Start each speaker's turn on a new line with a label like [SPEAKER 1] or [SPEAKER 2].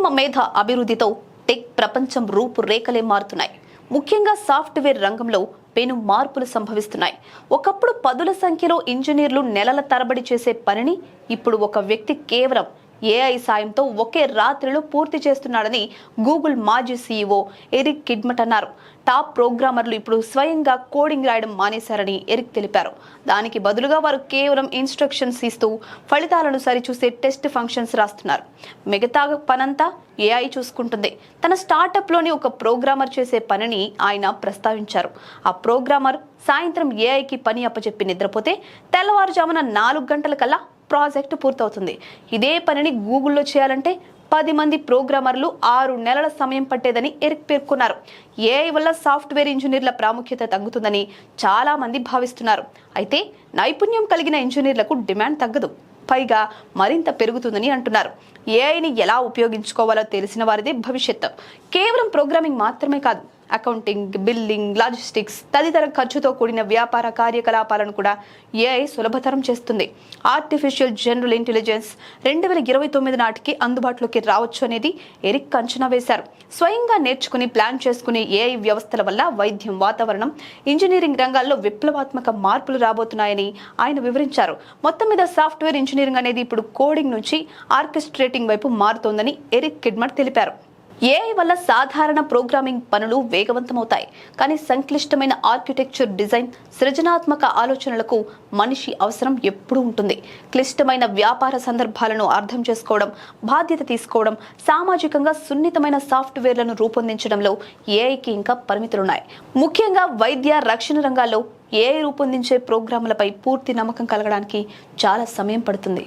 [SPEAKER 1] కృత్రిమ మేధ అభివృద్ధితో టెక్ ప్రపంచం రూపురేఖలే మారుతున్నాయి. ముఖ్యంగా సాఫ్ట్వేర్ రంగంలో పెను మార్పులు సంభవిస్తున్నాయి. ఒకప్పుడు పదుల సంఖ్యలో ఇంజనీర్లు నెలల తరబడి చేసే పనిని ఇప్పుడు ఒక వ్యక్తి కేవలం ఏఐ సాయంతో ఒకే రాత్రిలో పూర్తి చేస్తున్నాడని గూగుల్ మాజీ సీఈఓ ఎరిక్ కిడ్మట్ అన్నారు. టాప్ ప్రోగ్రామర్లు ఇప్పుడు స్వయంగా కోడింగ్ రాయడం మానేశారని ఎరిక్ తెలిపారు. దానికి బదులుగా వారు కేవలం ఇన్స్ట్రక్షన్స్ ఇస్తూ ఫలితాలను సరిచూసే టెస్ట్ ఫంక్షన్స్ రాస్తున్నారు. మిగతా పనంతా ఏఐ చూసుకుంటుంది. తన స్టార్టప్లోని ఒక ప్రోగ్రామర్ చేసే పనిని ఆయన ప్రస్తావించారు. ఆ ప్రోగ్రామర్ సాయంత్రం ఏఐకి పని అప్పచెప్పి నిద్రపోతే తెల్లవారుజామున 4 గంటల కల్లా ప్రాజెక్టు పూర్తవుతుంది. ఇదే పనిని గూగుల్లో చేయాలంటే 10 మంది ప్రోగ్రామర్లు 6 నెలల సమయం పట్టేదని ఎరిక్ పేర్కొన్నారు. ఏఐ వల్ల సాఫ్ట్వేర్ ఇంజనీర్ల ప్రాముఖ్యత తగ్గుతుందని చాలా మంది భావిస్తున్నారు. అయితే నైపుణ్యం కలిగిన ఇంజనీర్లకు డిమాండ్ తగ్గదు, పైగా మరింత పెరుగుతుందని అంటున్నారు. ఏఐని ఎలా ఉపయోగించుకోవాలో తెలిసిన వారిదే భవిష్యత్తు. కేవలం ప్రోగ్రామింగ్ మాత్రమే కాదు, అకౌంటింగ్, బిల్లింగ్, లాజిస్టిక్స్ తదితర ఖర్చుతో కూడిన వ్యాపార కార్యకలాపాలను కూడా ఏఐ సులభతరం చేస్తుంది. ఆర్టిఫిషియల్ జనరల్ ఇంటెలిజెన్స్ 2029 నాటికి అందుబాటులోకి రావచ్చు అనేది ఎరిక్ అంచనా వేశారు. స్వయంగా నేర్చుకుని ప్లాన్ చేసుకునే ఏఐ వ్యవస్థల వల్ల వైద్యం, వాతావరణం, ఇంజనీరింగ్ రంగాల్లో విప్లవాత్మక మార్పులు రాబోతున్నాయని ఆయన వివరించారు. మొత్తం మీద సాఫ్ట్వేర్ ఇంజనీరింగ్ అనేది ఇప్పుడు కోడింగ్ నుంచి ఆర్కెస్ట్రేటింగ్ వైపు మారుతోందని ఎరిక్ కిడ్మట్ తెలిపారు. ఏఐ వల్ల సాధారణ ప్రోగ్రామింగ్ పనులు వేగవంతమవుతాయి, కానీ సంక్లిష్టమైన ఆర్కిటెక్చర్, డిజైన్, సృజనాత్మక ఆలోచనలకు మనిషి అవసరం ఎప్పుడూ ఉంటుంది. క్లిష్టమైన వ్యాపార సందర్భాలను అర్థం చేసుకోవడం, బాధ్యత తీసుకోవడం, సామాజికంగా సున్నితమైన సాఫ్ట్వేర్లను రూపొందించడంలో ఏఐకి ఇంకా పరిమితులున్నాయి. ముఖ్యంగా వైద్య, రక్షణ రంగాల్లో ఏఐ రూపొందించే ప్రోగ్రాములపై పూర్తి నమ్మకం కలగడానికి చాలా సమయం పడుతుంది.